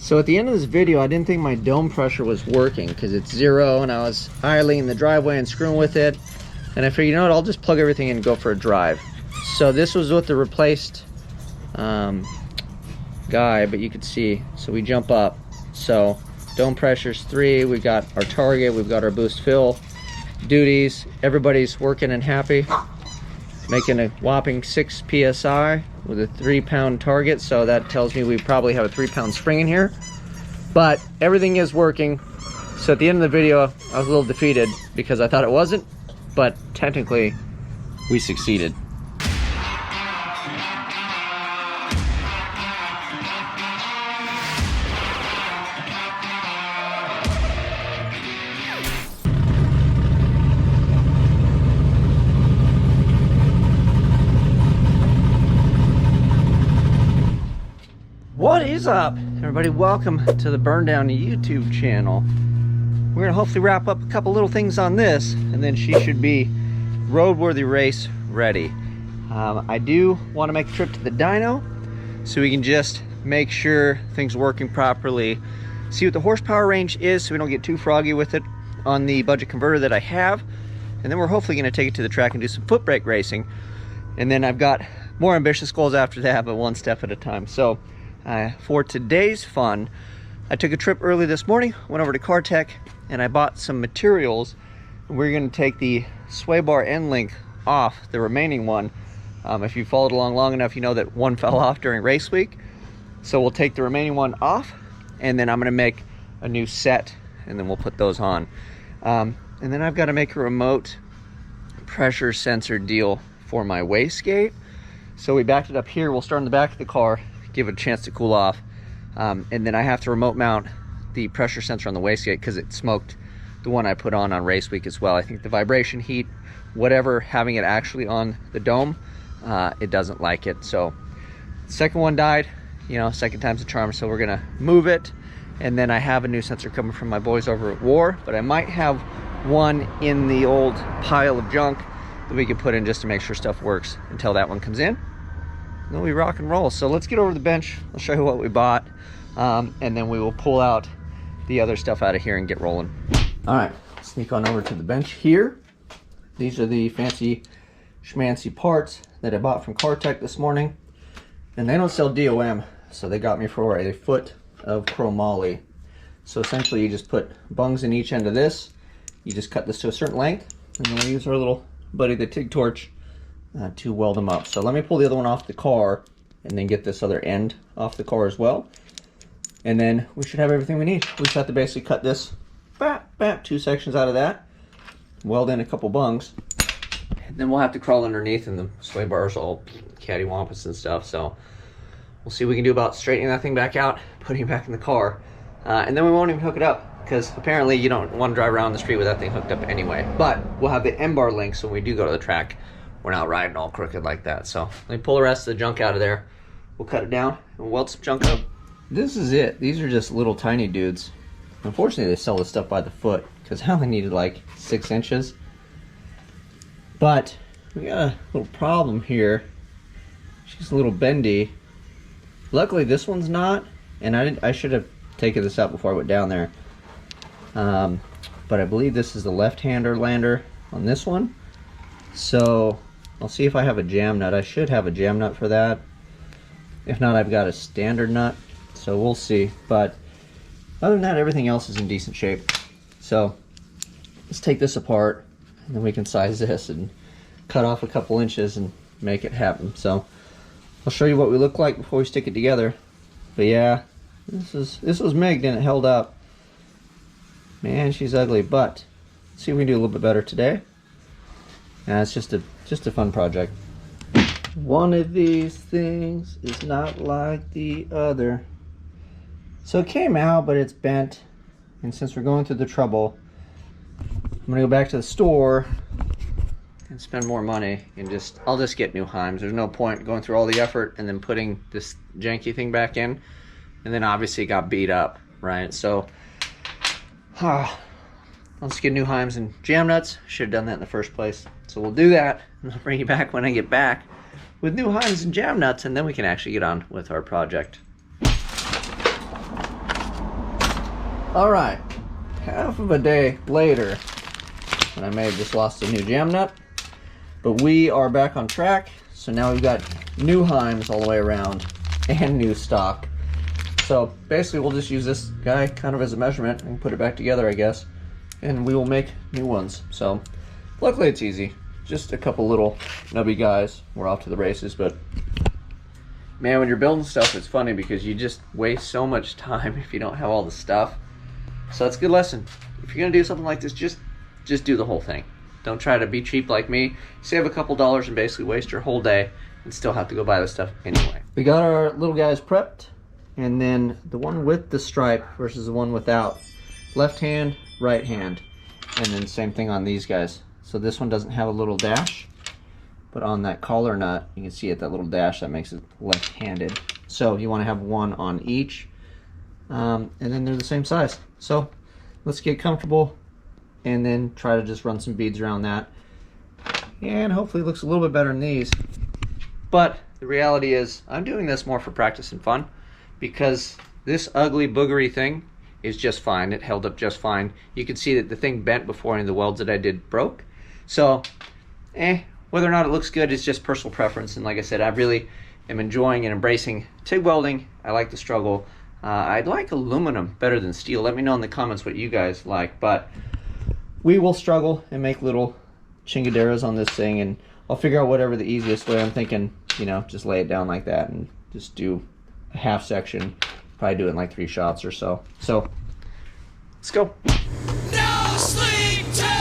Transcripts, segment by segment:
So at the end of this video, I didn't think my dome pressure was working because it's 0 and I was idling in the driveway and screwing with it. And I figured, you know what, I'll just plug everything in and go for a drive. So this was with the replaced guy, but you could see, so we jump up. So dome pressure's 3, we got our target, we've got our boost fill duties. Everybody's working and happy, making a whopping 6 psi with a 3-pound target. So that tells me we probably have a 3-pound spring in here, but everything is working. So at the end of the video, I was a little defeated because I thought it wasn't, but technically we succeeded. What is up, everybody? Welcome to the Burndown YouTube channel. We're gonna hopefully wrap up a couple little things on this, and then she should be roadworthy race ready. I do want to make a trip to the dyno so we can just make sure things are working properly, see what the horsepower range is so we don't get too froggy with it on the budget converter that I have, and then we're hopefully going to take it to the track and do some foot brake racing. And then I've got more ambitious goals after that, but one step at a time. So for today's fun, I took a trip early this morning, went over to CarTech, and I bought some materials. We're going to take the sway bar end link off, the remaining one. If you followed along long enough, you know that one fell off during race week. So we'll take the remaining one off, and then I'm going to make a new set, and then we'll put those on. And then I've got to make a remote pressure sensor deal for my wastegate. So we backed it up here. We'll start in the back of the car, give it a chance to cool off, and then I have to remote mount the pressure sensor on the wastegate because it smoked the one I put on race week as well. I think the vibration, heat, whatever, having it actually on the dome, it doesn't like it. So second one died, you know, second time's a charm. So we're gonna move it, and then I have a new sensor coming from my boys over at War, but I might have one in the old pile of junk that we could put in just to make sure stuff works until that one comes in. Then we rock and roll. So let's get over to the bench. I'll show you what we bought, and then we will pull out the other stuff out of here and get rolling. All right, sneak on over to the bench here. These are the fancy schmancy parts that I bought from CarTech this morning, and they don't sell DOM, so they got me for a foot of chromoly. So essentially you just put bungs in each end of this, you just cut this to a certain length, and then we use our little buddy, the TIG torch, to weld them up. So let me pull the other one off the car and then get this other end off the car as well. And then we should have everything we need. We just have to basically cut this, 2 sections out of that, weld in a couple bungs, and then we'll have to crawl underneath, and the sway bars all cattywampus and stuff. So we'll see what we can do about straightening that thing back out, putting it back in the car, and then we won't even hook it up because apparently you don't want to drive around the street with that thing hooked up anyway. But we'll have the M-bar link so when we do go to the track, we're not riding all crooked like that. So let me pull the rest of the junk out of there. We'll cut it down and weld some junk up. This is it. These are just little tiny dudes. Unfortunately, they sell this stuff by the foot because I only needed like 6 inches. But we got a little problem here. She's a little bendy. Luckily, this one's not, and I should have taken this out before I went down there. But I believe this is the left-hander lander on this one. So I'll see if I have a jam nut. I should have a jam nut for that. If not, I've got a standard nut. So we'll see. But other than that, everything else is in decent shape. So let's take this apart, and then we can size this and cut off a couple inches and make it happen. So I'll show you what we look like before we stick it together. But yeah, this was megged and it held up. Man, she's ugly, but let's see if we can do a little bit better today. It's just a fun project. One of these things is not like the other. So it came out, but it's bent. And since we're going through the trouble, I'm gonna go back to the store and spend more money and I'll just get new Heims. There's no point going through all the effort and then putting this janky thing back in. And then obviously it got beat up, right? So I'll just get new Heims and jam nuts. Should have done that in the first place. So we'll do that, and I'll bring you back when I get back with new Heims and jam nuts, and then we can actually get on with our project. All right, half of a day later, and I may have just lost a new jam nut, but we are back on track. So now we've got new heims all the way around and new stock. So basically we'll just use this guy kind of as a measurement and put it back together, I guess, and we will make new ones. So luckily it's easy, just a couple little nubby guys. We're off to the races. But man, when you're building stuff, it's funny because you just waste so much time if you don't have all the stuff. So it's a good lesson. If you're gonna do something like this, just do the whole thing. Don't try to be cheap like me. Save a couple dollars and basically waste your whole day and still have to go buy the stuff anyway. We got our little guys prepped, and then the one with the stripe versus the one without. Left hand, right hand. And then same thing on these guys. So this one doesn't have a little dash, but on that collar nut, you can see it, that little dash, that makes it left-handed. So you want to have one on each, and then they're the same size. So let's get comfortable and then try to just run some beads around that. And hopefully it looks a little bit better than these. But the reality is I'm doing this more for practice and fun, because this ugly boogery thing is just fine. It held up just fine. You can see that the thing bent before any of the welds that I did broke. So, whether or not it looks good is just personal preference. And like I said, I really am enjoying and embracing TIG welding. I like the struggle. I'd like aluminum better than steel. Let me know in the comments what you guys like. But we will struggle and make little chingaderas on this thing, and I'll figure out whatever the easiest way. I'm thinking, you know, just lay it down like that and just do a half section. Probably do it in like 3 shots or so. So, let's go. No sleep till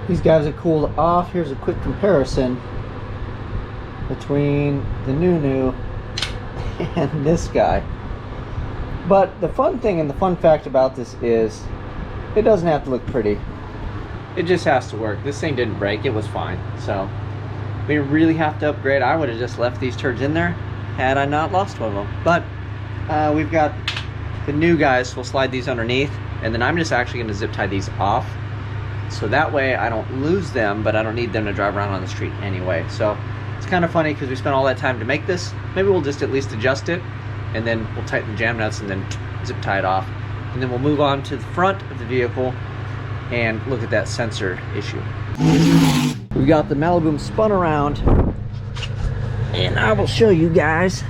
These guys are cooled off. Here's a quick comparison between the new and this guy. But the fun thing and the fun fact about this is it doesn't have to look pretty. It just has to work. This thing didn't break. It was fine. So we really have to upgrade. I would have just left these turds in there had I not lost one of them. But we've got the new guys. We'll slide these underneath, and then I'm just actually going to zip tie these off. So that way I don't lose them, but I don't need them to drive around on the street anyway. So it's kind of funny because we spent all that time to make this. Maybe we'll just at least adjust it, and then we'll tighten the jam nuts and then zip tie it off. And then we'll move on to the front of the vehicle and look at that sensor issue. We've got the Maliboom spun around, and I will show you guys.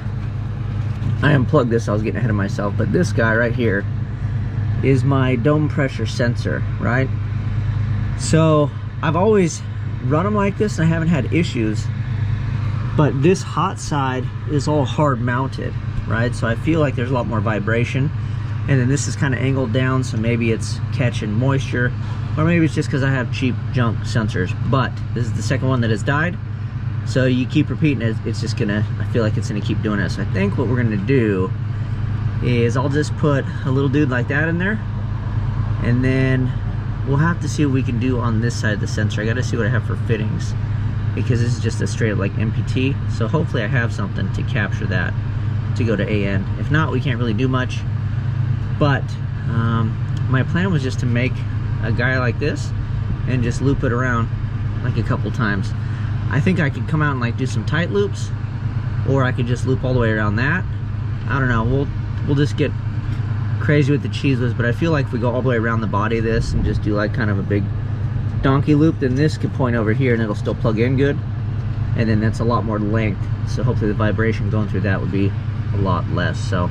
I unplugged this, I was getting ahead of myself, but this guy right here is my dome pressure sensor, right? So I've always run them like this and I haven't had issues, but this hot side is all hard mounted, right? So I feel like there's a lot more vibration, and then this is kind of angled down, so maybe it's catching moisture, or maybe it's just because I have cheap junk sensors. But this is the second one that has died, so you keep repeating it, it's just gonna, I feel like it's gonna keep doing it. So I think what we're gonna do is I'll just put a little dude like that in there, and then we'll have to see what we can do on this side of the sensor. I gotta see what I have for fittings, because this is just a straight up like MPT. So hopefully I have something to capture that to go to AN. If not, we can't really do much. But my plan was just to make a guy like this and just loop it around like a couple times. I think I could come out and like do some tight loops, or I could just loop all the way around that. I don't know, we'll just get crazy with the cheese whiz, but I feel like if we go all the way around the body of this and just do like kind of a big donkey loop, then this could point over here and it'll still plug in good, and then that's a lot more length, so hopefully the vibration going through that would be a lot less. So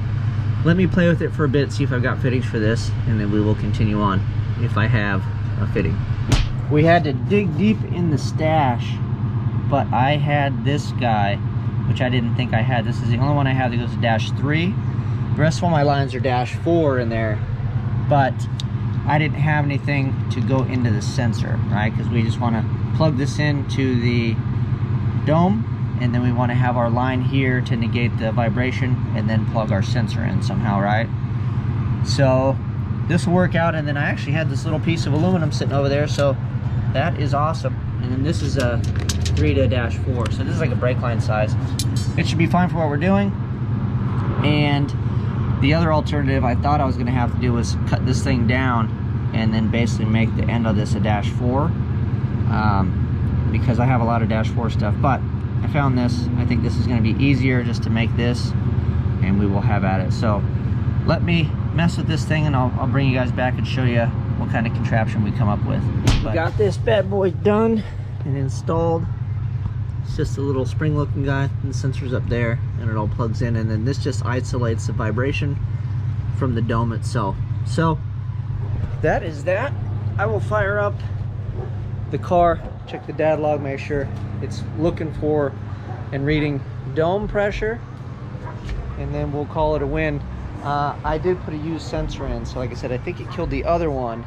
let me play with it for a bit, see if I've got fittings for this, and then we will continue on if I have a fitting. We had to dig deep in the stash, but I had this guy, which I didn't think I had. This is the only one I have that goes to -3. The rest of all my lines are -4 in there, but I didn't have anything to go into the sensor, right? Because we just want to plug this into the dome, and then we want to have our line here to negate the vibration, and then plug our sensor in somehow, right? So this will work out. And then I actually had this little piece of aluminum sitting over there, so that is awesome. And then this is a 3 to -4, so this is like a brake line size. It should be fine for what we're doing. And the other alternative I thought I was going to have to do was cut this thing down and then basically make the end of this a -4, because I have a lot of -4 stuff. But I found this. I think this is going to be easier just to make this, and we will have at it. So let me mess with this thing, and I'll bring you guys back and show you what kind of contraption we come up with. We got this bad boy done and installed. It's just a little spring looking guy, and the sensor's up there, and it all plugs in, and then this just isolates the vibration from the dome itself. So that is that. I will fire up the car, check the data log, make sure it's looking for and reading dome pressure, and then we'll call it a win. I did put a used sensor in, so like I said, I think it killed the other one,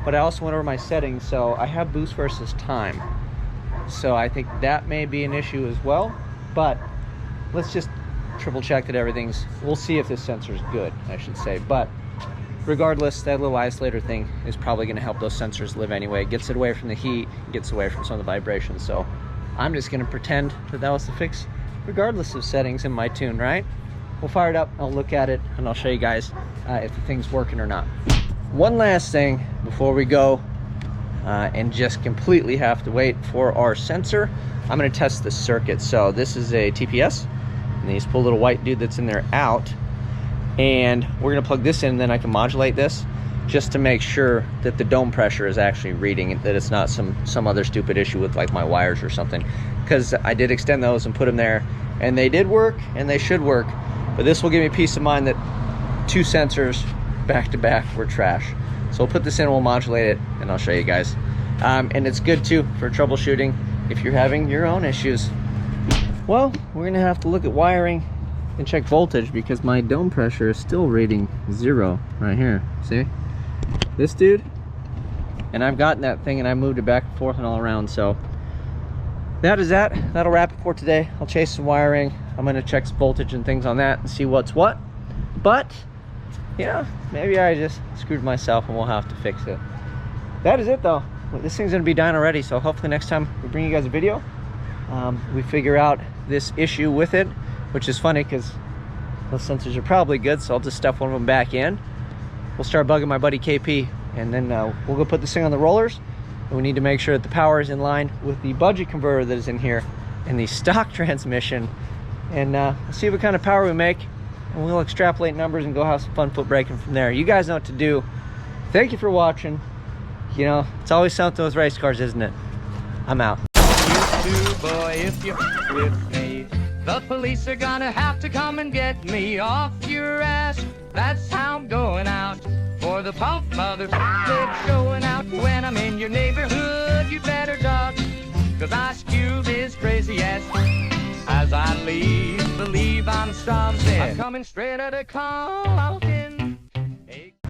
but I also went over my settings, so I have boost versus time. So I think that may be an issue as well, but let's just triple check that everything's, we'll see if this sensor is good, I should say. But regardless, that little isolator thing is probably going to help those sensors live anyway. It gets it away from the heat, gets away from some of the vibrations. So I'm just going to pretend that that was the fix regardless of settings in my tune, right? We'll fire it up, I'll look at it, and I'll show you guys if the thing's working or not. One last thing before we go, and just completely have to wait for our sensor. I'm going to test the circuit. So this is a TPS, and you just pull a little white dude that's in there out, and we're going to plug this in, and then I can modulate this just to make sure that the dome pressure is actually reading, that it's not some other stupid issue with like my wires or something, because I did extend those and put them there, and they did work, and they should work. But this will give me peace of mind that 2 sensors back to back were trash. So we'll put this in, we'll modulate it, and I'll show you guys. And it's good too for troubleshooting if you're having your own issues. Well, we're gonna have to look at wiring and check voltage, because my dome pressure is still reading 0 right here. See? This dude? And I've gotten that thing and I moved it back and forth and all around. So that is that. That'll wrap it for today. I'll chase some wiring. I'm gonna check some voltage and things on that and see what's what. But you know, maybe I just screwed myself and we'll have to fix it. That is it though. This thing's gonna be done already, so hopefully next time we bring you guys a video, we figure out this issue with it, which is funny because those sensors are probably good, so I'll just stuff one of them back in. We'll start bugging my buddy KP, and then we'll go put this thing on the rollers, and we need to make sure that the power is in line with the budget converter that is in here and the stock transmission, and we'll see what kind of power we make. And we'll extrapolate numbers and go have some fun foot braking from there. You guys know what to do. Thank you for watching. You know, it's always something with race cars, isn't it? I'm out. You too, boy, if you're with me. The police are gonna have to come and get me off your ass. That's how I'm going out. For the pump mother, they're showing out. When I'm in your neighborhood, you better duck, 'cause I skew this crazy ass. As I leave, believe I'm something. I'm coming straight out of call.